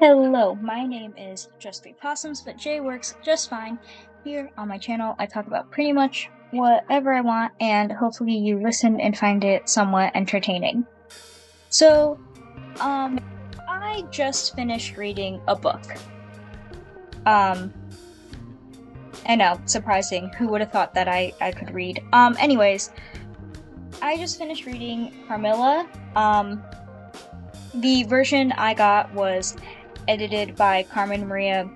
Hello, my name is Just Three Possums, but Jay works just fine. Here on my channel, I talk about pretty much whatever I want, and hopefully you listen and find it somewhat entertaining. So, I just finished reading a book. Um, I know, surprising. Who would have thought that I could read? Anyways, I just finished reading Carmilla. The version I got was edited by Maria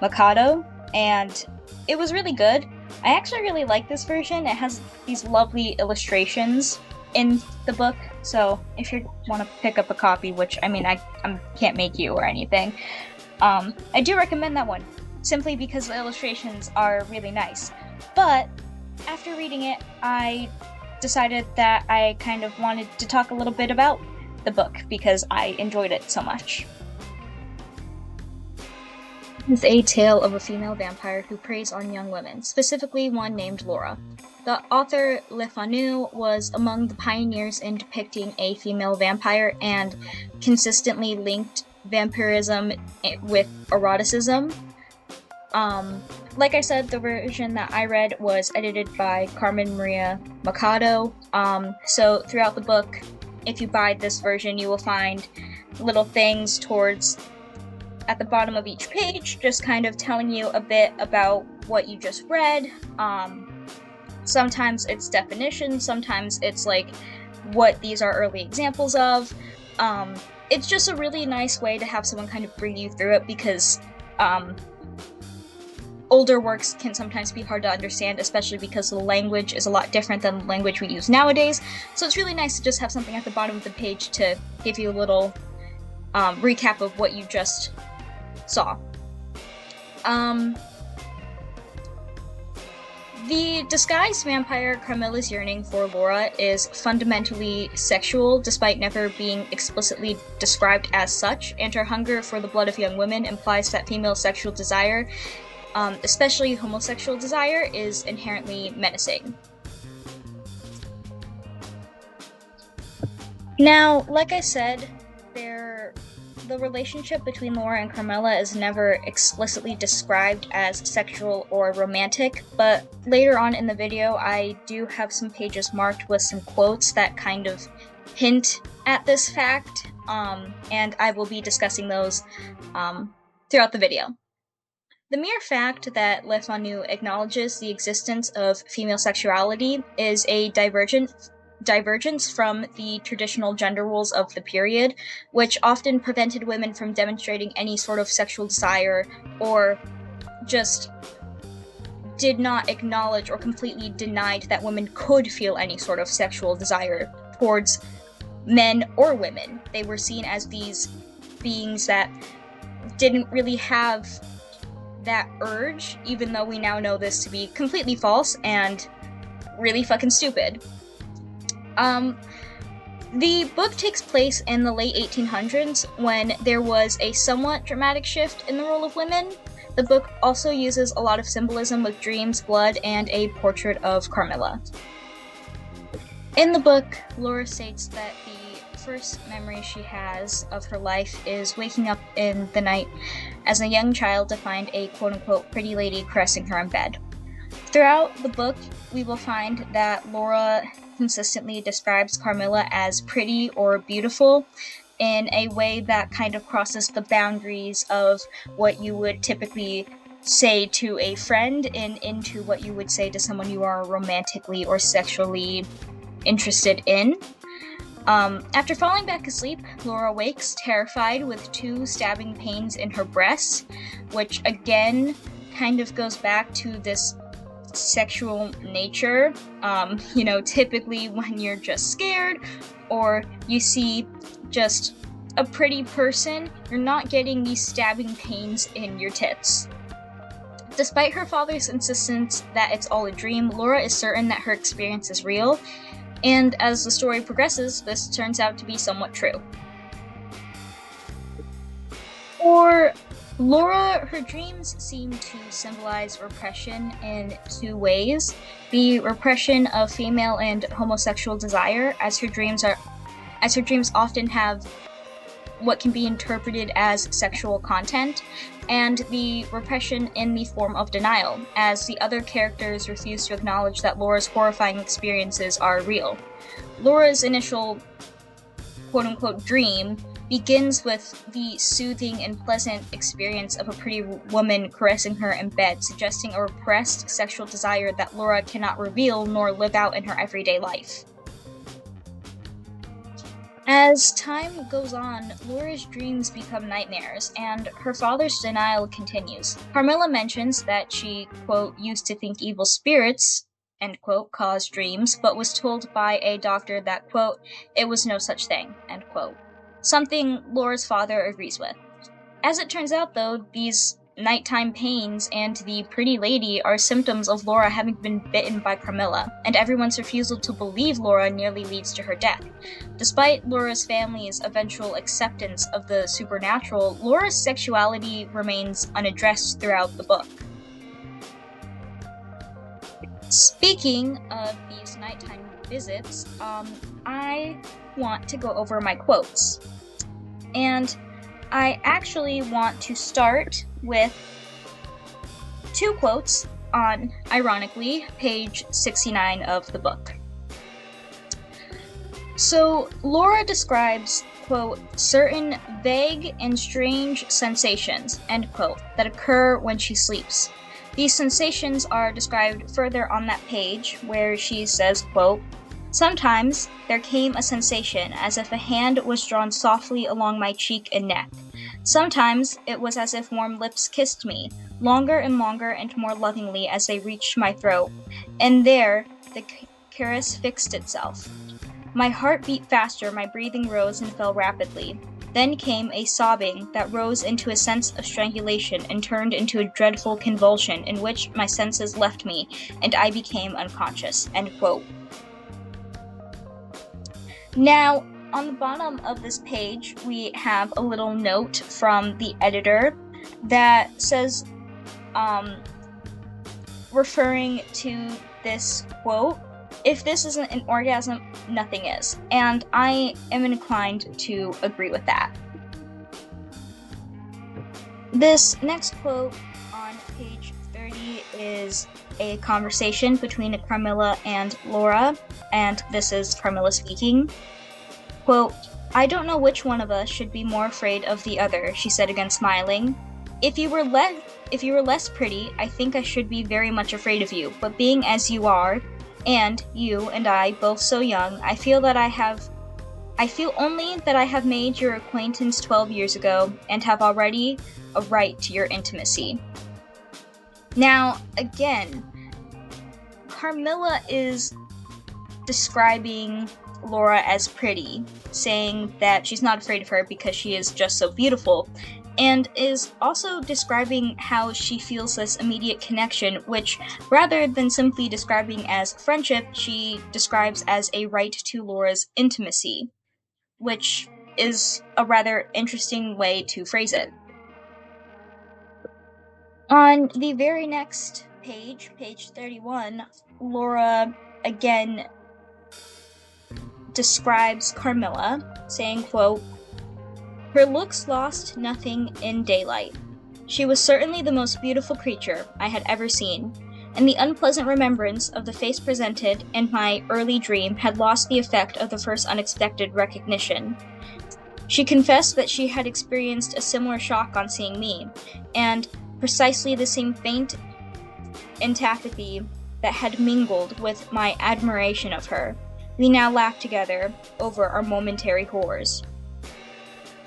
Machado, and it was really good. I actually really like this version. It has these lovely illustrations in the book, so if you want to pick up a copy, which I mean I can't make you or anything, I do recommend that one, simply because the illustrations are really nice. But after reading it, I decided that I kind of wanted to talk a little bit about the book because I enjoyed it so much. It's a tale of a female vampire who preys on young women, specifically one named Laura. The author Le Fanu was among the pioneers in depicting a female vampire and consistently linked vampirism with eroticism. Like I said, the version that I read was edited by Maria Machado. So throughout the book, if you buy this version, you will find little things at the bottom of each page, just kind of telling you a bit about what you just read. Sometimes it's definitions, sometimes it's like what these are early examples of. It's just a really nice way to have someone kind of bring you through it, because older works can sometimes be hard to understand, especially because the language is a lot different than the language we use nowadays. So it's really nice to just have something at the bottom of the page to give you a little recap of what you just saw. The disguised vampire Carmilla's yearning for Laura is fundamentally sexual, despite never being explicitly described as such, and her hunger for the blood of young women implies that female sexual desire, especially homosexual desire, is inherently menacing. Now, like I said, the relationship between Laura and Carmilla is never explicitly described as sexual or romantic, but later on in the video I do have some pages marked with some quotes that kind of hint at this fact, and I will be discussing those throughout the video. The mere fact that Le Fanu acknowledges the existence of female sexuality is a divergence from the traditional gender roles of the period, which often prevented women from demonstrating any sort of sexual desire, or just did not acknowledge or completely denied that women could feel any sort of sexual desire towards men or women. They were seen as these beings that didn't really have that urge, even though we now know this to be completely false and really fucking stupid. The book takes place in the late 1800s, when there was a somewhat dramatic shift in the role of women. The book also uses a lot of symbolism with dreams, blood, and a portrait of Carmilla. In the book, Laura states that the first memory she has of her life is waking up in the night as a young child to find a quote-unquote pretty lady caressing her in bed. Throughout the book, we will find that Laura consistently describes Carmilla as pretty or beautiful in a way that kind of crosses the boundaries of what you would typically say to a friend and into what you would say to someone you are romantically or sexually interested in. After falling back asleep, Laura wakes terrified with 2 stabbing pains in her breast, which again kind of goes back to this sexual nature. Typically when you're just scared or you see just a pretty person, you're not getting these stabbing pains in your tits. Despite her father's insistence that it's all a dream, Laura is certain that her experience is real, and as the story progresses, this turns out to be somewhat true. For Laura, her dreams seem to symbolize repression in 2 ways. The repression of female and homosexual desire, as her dreams often have what can be interpreted as sexual content, and the repression in the form of denial, as the other characters refuse to acknowledge that Laura's horrifying experiences are real. Laura's initial quote-unquote dream begins with the soothing and pleasant experience of a pretty woman caressing her in bed, suggesting a repressed sexual desire that Laura cannot reveal nor live out in her everyday life. As time goes on, Laura's dreams become nightmares, and her father's denial continues. Carmilla mentions that she, quote, used to think evil spirits, end quote, caused dreams, but was told by a doctor that, quote, it was no such thing, end quote. Something Laura's father agrees with. As it turns out, though, these nighttime pains and the pretty lady are symptoms of Laura having been bitten by Carmilla, and everyone's refusal to believe Laura nearly leads to her death. Despite Laura's family's eventual acceptance of the supernatural, Laura's sexuality remains unaddressed throughout the book. Speaking of these nighttime visits, I want to go over my quotes. And I actually want to start with two quotes on, ironically, page 69 of the book. So, Laura describes, quote, certain vague and strange sensations, end quote, that occur when she sleeps. These sensations are described further on that page, where she says, quote, sometimes there came a sensation as if a hand was drawn softly along my cheek and neck. Sometimes it was as if warm lips kissed me, longer and longer and more lovingly as they reached my throat, and there the caress fixed itself. My heart beat faster, my breathing rose and fell rapidly. Then came a sobbing that rose into a sense of strangulation and turned into a dreadful convulsion in which my senses left me, and I became unconscious, end quote. Now, on the bottom of this page, we have a little note from the editor that says, referring to this quote, if this isn't an orgasm, nothing is. And I am inclined to agree with that. This next quote on page 30 is a conversation between Carmilla and Laura, and this is Carmilla speaking. Quote, I don't know which one of us should be more afraid of the other, she said again smiling. If you were less pretty, I think I should be very much afraid of you, but being as you are, and you and I both so young, I feel only that I have made your acquaintance 12 years ago, and have already a right to your intimacy. Now, again, Carmilla is describing Laura as pretty, saying that she's not afraid of her because she is just so beautiful, and is also describing how she feels this immediate connection, which, rather than simply describing as friendship, she describes as a right to Laura's intimacy, which is a rather interesting way to phrase it. On the very next page, page 31, Laura again describes Carmilla, saying, quote, her looks lost nothing in daylight. She was certainly the most beautiful creature I had ever seen, and the unpleasant remembrance of the face presented in my early dream had lost the effect of the first unexpected recognition. She confessed that she had experienced a similar shock on seeing me, and precisely the same faint antipathy that had mingled with my admiration of her. We now laughed together over our momentary horrors.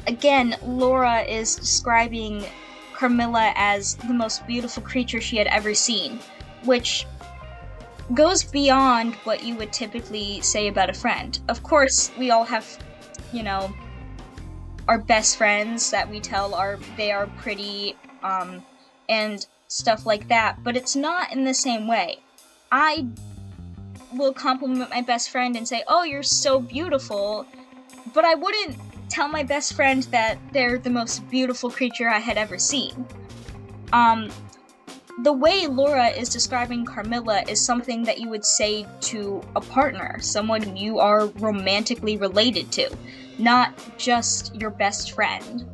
Again, Laura is describing Carmilla as the most beautiful creature she had ever seen, which goes beyond what you would typically say about a friend. Of course, we all have, our best friends that we tell they are pretty, and stuff like that, but it's not in the same way. I will compliment my best friend and say, oh, you're so beautiful, but I wouldn't tell my best friend that they're the most beautiful creature I had ever seen. The way Laura is describing Carmilla is something that you would say to a partner, someone you are romantically related to. not just your best friend.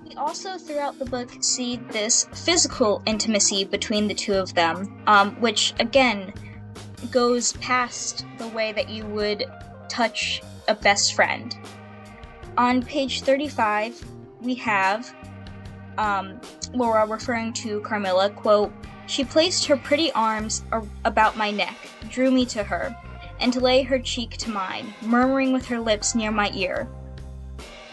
We also, throughout the book, see this physical intimacy between the two of them, which, again, goes past the way that you would touch a best friend. On page 35, we have Laura referring to Carmilla, quote, "She placed her pretty arms about my neck, drew me to her, and lay her cheek to mine, murmuring with her lips near my ear,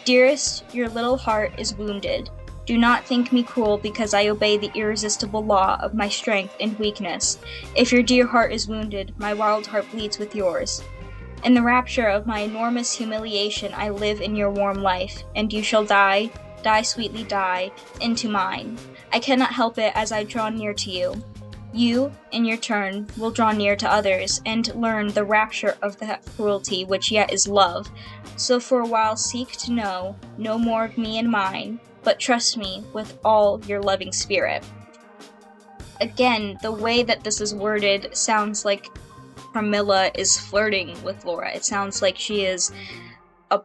'Dearest, your little heart is wounded. Do not think me cruel because I obey the irresistible law of my strength and weakness. If your dear heart is wounded, my wild heart bleeds with yours. In the rapture of my enormous humiliation, I live in your warm life, and you shall die, sweetly die, into mine. I cannot help it as I draw near to you. You, in your turn, will draw near to others, and learn the rapture of that cruelty which yet is love. So for a while seek to know no more of me and mine, but trust me with all your loving spirit." Again, the way that this is worded sounds like Carmilla is flirting with Laura. It sounds like she is a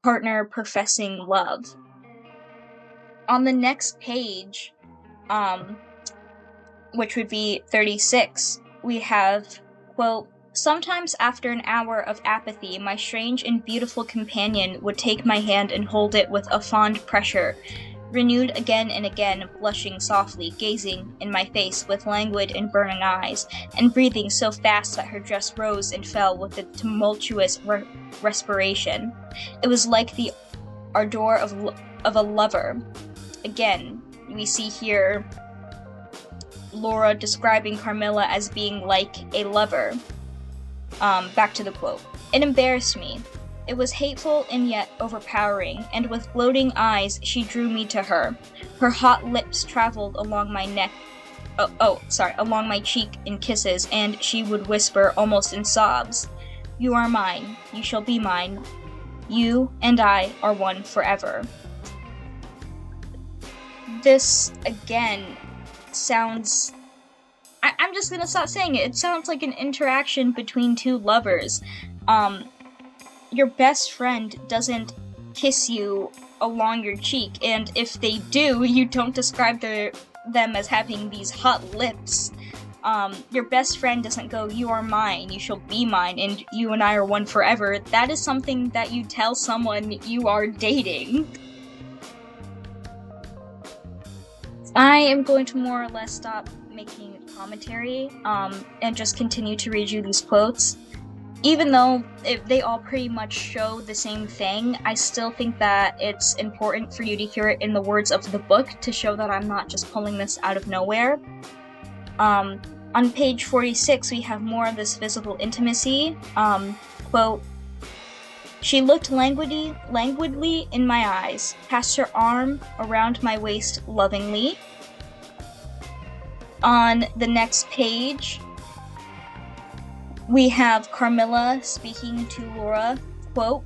partner professing love. On the next page, which would be 36, we have, quote, "Sometimes after an hour of apathy, my strange and beautiful companion would take my hand and hold it with a fond pressure, renewed again and again, blushing softly, gazing in my face with languid and burning eyes, and breathing so fast that her dress rose and fell with a tumultuous respiration. It was like the ardor of a lover." Again, we see here Laura describing Carmilla as being like a lover. Back to the quote. "It embarrassed me. It was hateful and yet overpowering, and with gloating eyes she drew me to her. Her hot lips traveled along my neck, along my cheek in kisses, and she would whisper almost in sobs, 'You are mine, you shall be mine. You and I are one forever.'" This, again, sounds... I'm just gonna stop saying it. It sounds like an interaction between two lovers. Your best friend doesn't kiss you along your cheek, and if they do, you don't describe them as having these hot lips. Your best friend doesn't go, "You are mine, you shall be mine, and you and I are one forever." That is something that you tell someone you are dating. I am going to more or less stop making commentary, and just continue to read you these quotes. Even though they all pretty much show the same thing, I still think that it's important for you to hear it in the words of the book to show that I'm not just pulling this out of nowhere. On page 46, we have more of this physical intimacy. Quote, "She looked languidly in my eyes, passed her arm around my waist lovingly." On the next page, we have Carmilla speaking to Laura, quote,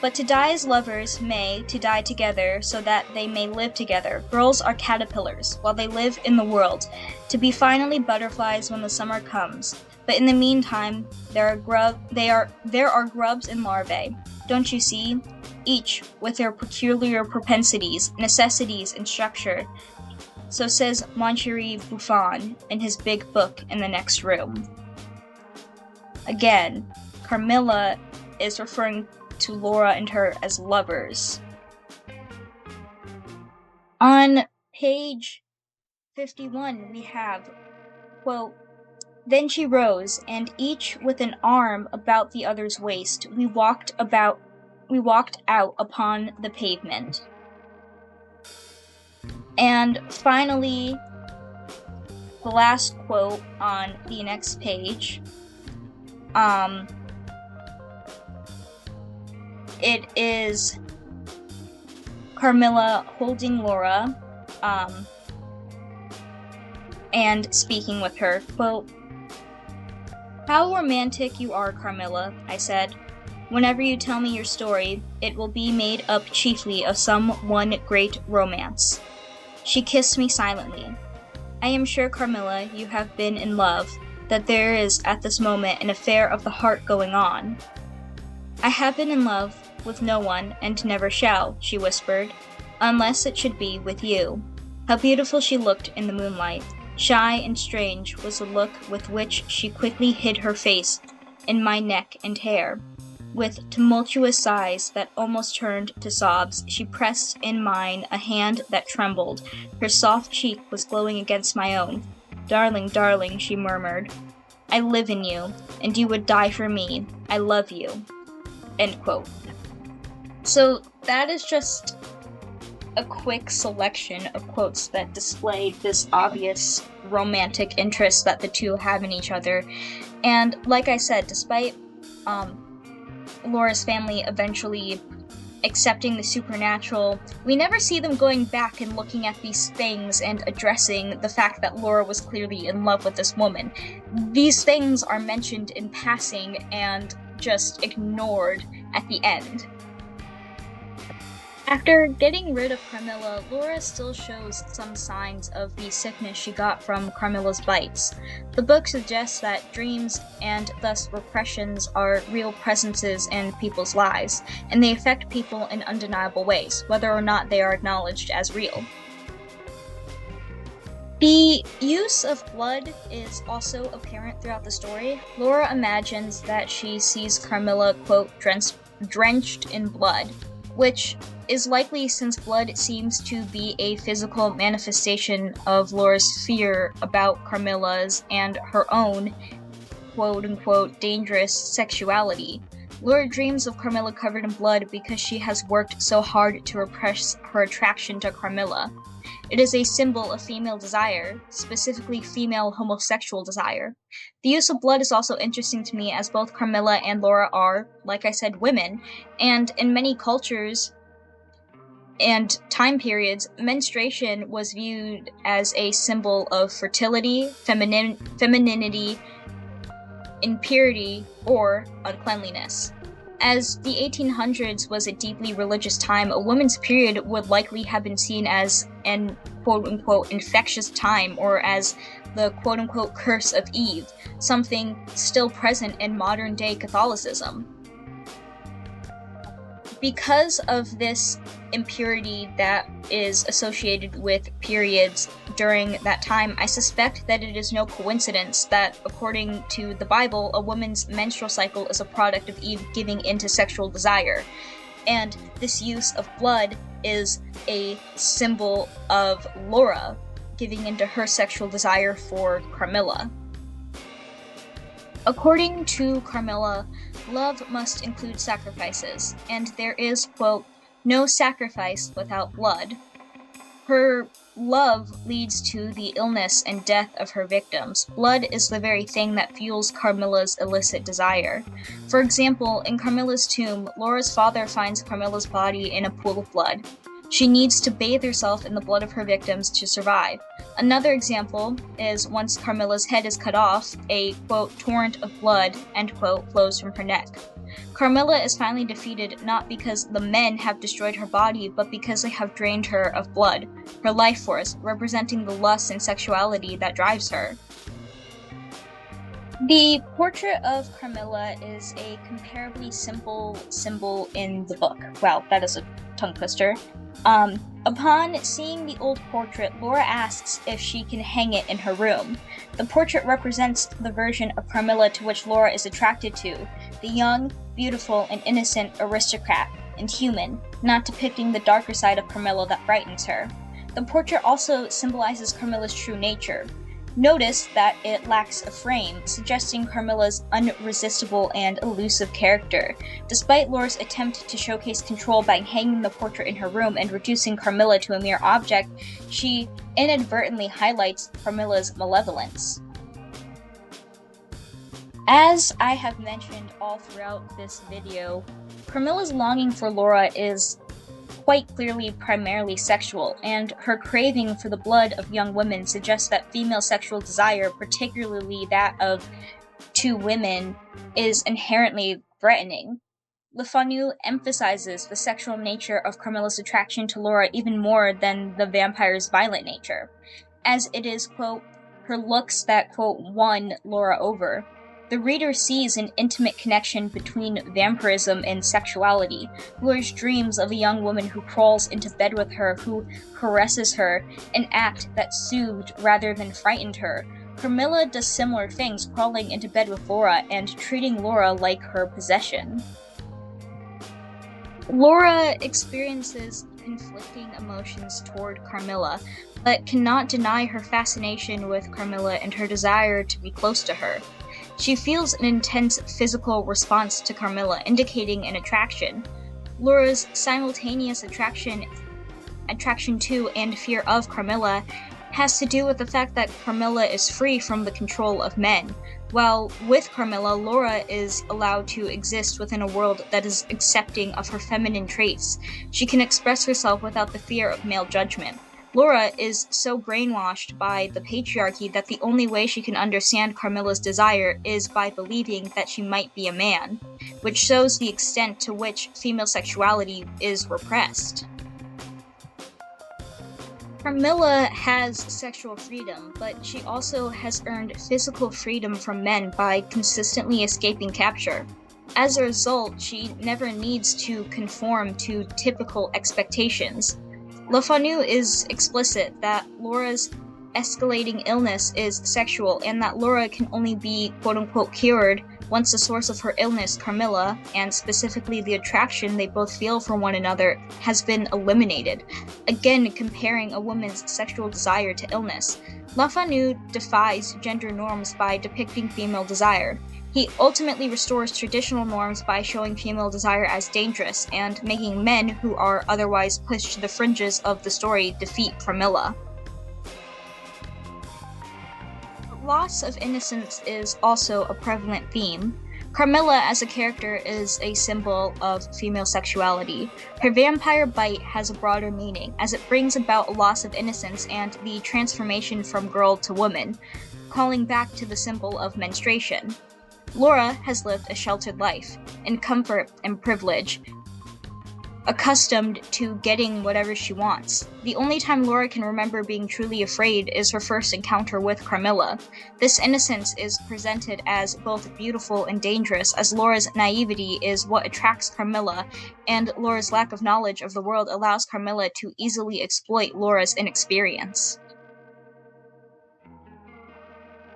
"But to die as lovers may, to die together, so that they may live together. Girls are caterpillars, while they live in the world, to be finally butterflies when the summer comes. But in the meantime, there are grubs and larvae. Don't you see? Each with their peculiar propensities, necessities, and structure. So says Monsieur Buffon in his big book in the next room." Again, Carmilla is referring to Laura and her as lovers. On page 51, we have, quote, "Then she rose, and each with an arm about the other's waist, we walked out upon the pavement." And finally, the last quote on the next page, it is Carmilla holding Laura, and speaking with her, quote, "How romantic you are, Carmilla," I said. "Whenever you tell me your story, it will be made up chiefly of some one great romance." She kissed me silently. "I am sure, Carmilla, you have been in love, that there is at this moment an affair of the heart going on." "I have been in love with no one and never shall," she whispered, "unless it should be with you." How beautiful she looked in the moonlight. Shy and strange was the look with which she quickly hid her face in my neck and hair. With tumultuous sighs that almost turned to sobs, she pressed in mine a hand that trembled. Her soft cheek was glowing against my own. "Darling, darling," she murmured, "I live in you, and you would die for me. I love you." End quote. So that is just a quick selection of quotes that display this obvious romantic interest that the two have in each other. And like I said, despite Laura's family eventually accepting the supernatural, we never see them going back and looking at these things and addressing the fact that Laura was clearly in love with this woman. These things are mentioned in passing and just ignored at the end. After getting rid of Carmilla, Laura still shows some signs of the sickness she got from Carmilla's bites. The book suggests that dreams and thus repressions are real presences in people's lives, and they affect people in undeniable ways, whether or not they are acknowledged as real. The use of blood is also apparent throughout the story. Laura imagines that she sees Carmilla, quote, drenched in blood, which is likely since blood seems to be a physical manifestation of Laura's fear about Carmilla's and her own quote-unquote dangerous sexuality. Laura dreams of Carmilla covered in blood because she has worked so hard to repress her attraction to Carmilla. It is a symbol of female desire, specifically female homosexual desire. The use of blood is also interesting to me as both Carmilla and Laura are, like I said, women, and in many cultures and time periods, menstruation was viewed as a symbol of fertility, femininity, impurity, or uncleanliness. As the 1800s was a deeply religious time, a woman's period would likely have been seen as an quote-unquote infectious time, or as the quote-unquote curse of Eve, something still present in modern-day Catholicism. Because of this impurity that is associated with periods during that time, I suspect that it is no coincidence that, according to the Bible, a woman's menstrual cycle is a product of Eve giving into sexual desire. And this use of blood is a symbol of Laura giving into her sexual desire for Carmilla. According to Carmilla, love must include sacrifices, and there is, quote, no sacrifice without blood. Her love leads to the illness and death of her victims. Blood is the very thing that fuels Carmilla's illicit desire. For example, in Carmilla's tomb, Laura's father finds Carmilla's body in a pool of blood. She needs to bathe herself in the blood of her victims to survive. Another example is once Carmilla's head is cut off, a, quote, torrent of blood, end quote, flows from her neck. Carmilla is finally defeated not because the men have destroyed her body, but because they have drained her of blood, her life force, representing the lust and sexuality that drives her. The portrait of Carmilla is a comparably simple symbol in the book. Wow, that is a tongue twister. Upon seeing the old portrait, Laura asks if she can hang it in her room. The portrait represents the version of Carmilla to which Laura is attracted to, the young, beautiful, and innocent aristocrat and human, not depicting the darker side of Carmilla that frightens her. The portrait also symbolizes Carmilla's true nature. Notice that it lacks a frame, suggesting Carmilla's unresistible and elusive character. Despite Laura's attempt to showcase control by hanging the portrait in her room and reducing Carmilla to a mere object, she inadvertently highlights Carmilla's malevolence. As I have mentioned all throughout this video, Carmilla's longing for Laura is quite clearly primarily sexual, and her craving for the blood of young women suggests that female sexual desire, particularly that of two women, is inherently threatening. Le Fanu emphasizes the sexual nature of Carmilla's attraction to Laura even more than the vampire's violent nature, as it is, quote, her looks that, quote, won Laura over. The reader sees an intimate connection between vampirism and sexuality. Laura's dreams of a young woman who crawls into bed with her, who caresses her, an act that soothed rather than frightened her. Carmilla does similar things, crawling into bed with Laura and treating Laura like her possession. Laura experiences conflicting emotions toward Carmilla, but cannot deny her fascination with Carmilla and her desire to be close to her. She feels an intense physical response to Carmilla, indicating an attraction. Laura's simultaneous attraction to and fear of Carmilla has to do with the fact that Carmilla is free from the control of men. While with Carmilla, Laura is allowed to exist within a world that is accepting of her feminine traits. She can express herself without the fear of male judgment. Laura is so brainwashed by the patriarchy that the only way she can understand Carmilla's desire is by believing that she might be a man, which shows the extent to which female sexuality is repressed. Carmilla has sexual freedom, but she also has earned physical freedom from men by consistently escaping capture. As a result, she never needs to conform to typical expectations. Le Fanu is explicit that Laura's escalating illness is sexual, and that Laura can only be quote-unquote cured once the source of her illness, Carmilla, and specifically the attraction they both feel for one another, has been eliminated, again comparing a woman's sexual desire to illness. Le Fanu defies gender norms by depicting female desire. He ultimately restores traditional norms by showing female desire as dangerous, and making men who are otherwise pushed to the fringes of the story defeat Carmilla. Loss of innocence is also a prevalent theme. Carmilla as a character is a symbol of female sexuality. Her vampire bite has a broader meaning, as it brings about a loss of innocence and the transformation from girl to woman, calling back to the symbol of menstruation. Laura has lived a sheltered life, in comfort and privilege, accustomed to getting whatever she wants. The only time Laura can remember being truly afraid is her first encounter with Carmilla. This innocence is presented as both beautiful and dangerous, as Laura's naivety is what attracts Carmilla, and Laura's lack of knowledge of the world allows Carmilla to easily exploit Laura's inexperience.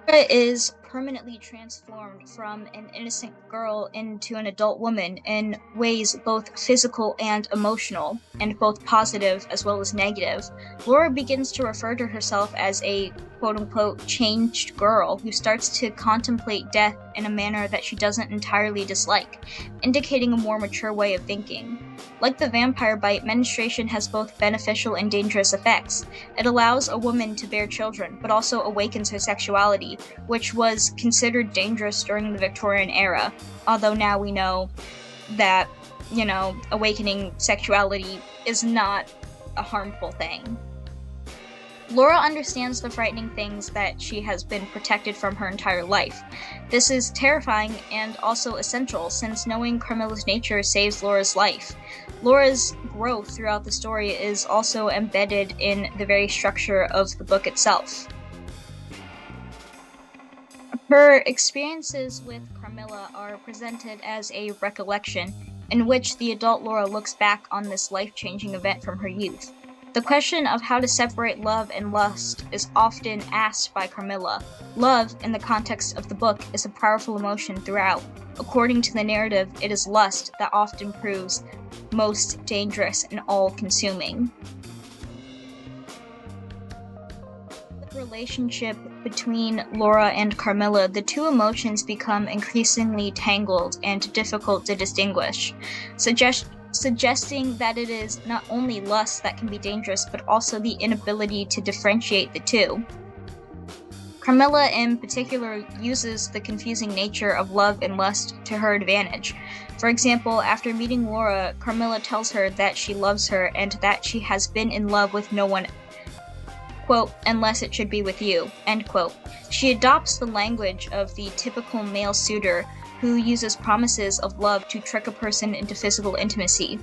Laura is permanently transformed from an innocent girl into an adult woman in ways both physical and emotional, and both positive as well as negative. Laura begins to refer to herself as a quote-unquote changed girl who starts to contemplate death in a manner that she doesn't entirely dislike, indicating a more mature way of thinking. Like the vampire bite, menstruation has both beneficial and dangerous effects. It allows a woman to bear children, but also awakens her sexuality, which was considered dangerous during the Victorian era, although now we know that, awakening sexuality is not a harmful thing. Laura understands the frightening things that she has been protected from her entire life. This is terrifying and also essential, since knowing Carmilla's nature saves Laura's life. Laura's growth throughout the story is also embedded in the very structure of the book itself. Her experiences with Carmilla are presented as a recollection, in which the adult Laura looks back on this life-changing event from her youth. The question of how to separate love and lust is often asked by Carmilla. Love, in the context of the book, is a powerful emotion throughout. According to the narrative, it is lust that often proves most dangerous and all-consuming. The relationship between Laura and Carmilla, the two emotions become increasingly tangled and difficult to distinguish, suggesting that it is not only lust that can be dangerous, but also the inability to differentiate the two. Carmilla, in particular, uses the confusing nature of love and lust to her advantage. For example, after meeting Laura, Carmilla tells her that she loves her and that she has been in love with no one, quote, unless it should be with you, end quote. She adopts the language of the typical male suitor who uses promises of love to trick a person into physical intimacy.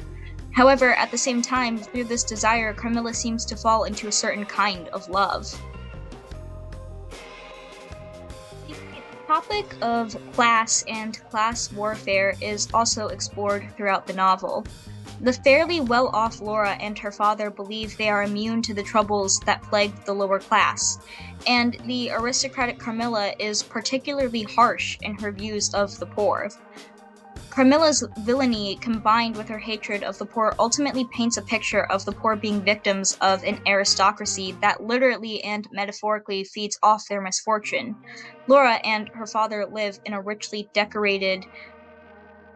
However, at the same time, through this desire, Carmilla seems to fall into a certain kind of love. The topic of class and class warfare is also explored throughout the novel. The fairly well-off Laura and her father believe they are immune to the troubles that plagued the lower class, and the aristocratic Carmilla is particularly harsh in her views of the poor. Carmilla's villainy, combined with her hatred of the poor, ultimately paints a picture of the poor being victims of an aristocracy that literally and metaphorically feeds off their misfortune. Laura and her father live in a richly decorated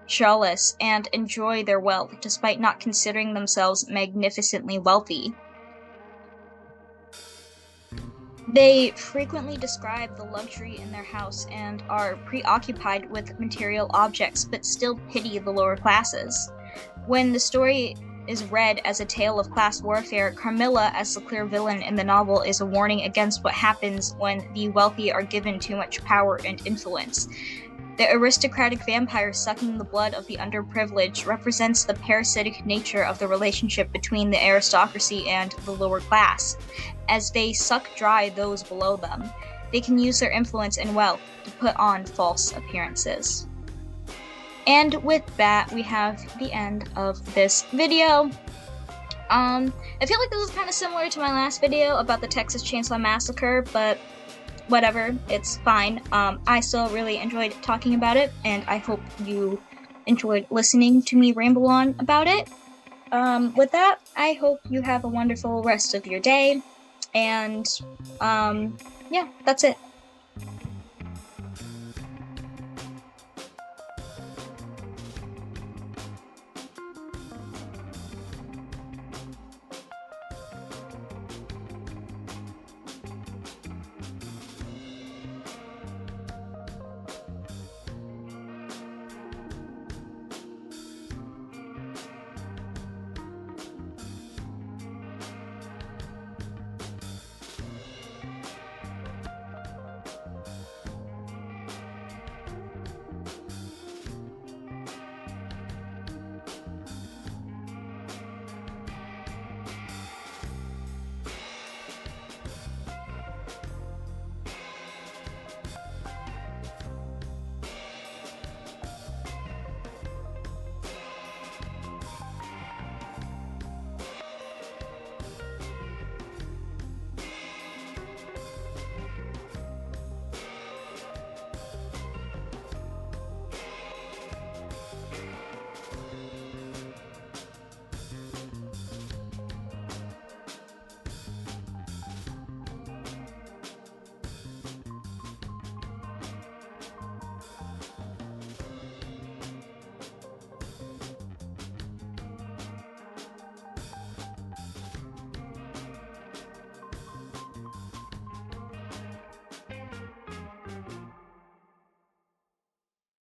chalice and enjoy their wealth, despite not considering themselves magnificently wealthy. They frequently describe the luxury in their house and are preoccupied with material objects, but still pity the lower classes. When the story is read as a tale of class warfare, Carmilla, as the clear villain in the novel, is a warning against what happens when the wealthy are given too much power and influence. The aristocratic vampire sucking the blood of the underprivileged represents the parasitic nature of the relationship between the aristocracy and the lower class. As they suck dry those below them, they can use their influence and wealth to put on false appearances. And with that, we have the end of this video. I feel like this is kind of similar to my last video about the Texas Chainsaw Massacre, but whatever, it's fine. I still really enjoyed talking about it, and I hope you enjoyed listening to me ramble on about it. With that, I hope you have a wonderful rest of your day, and yeah, that's it.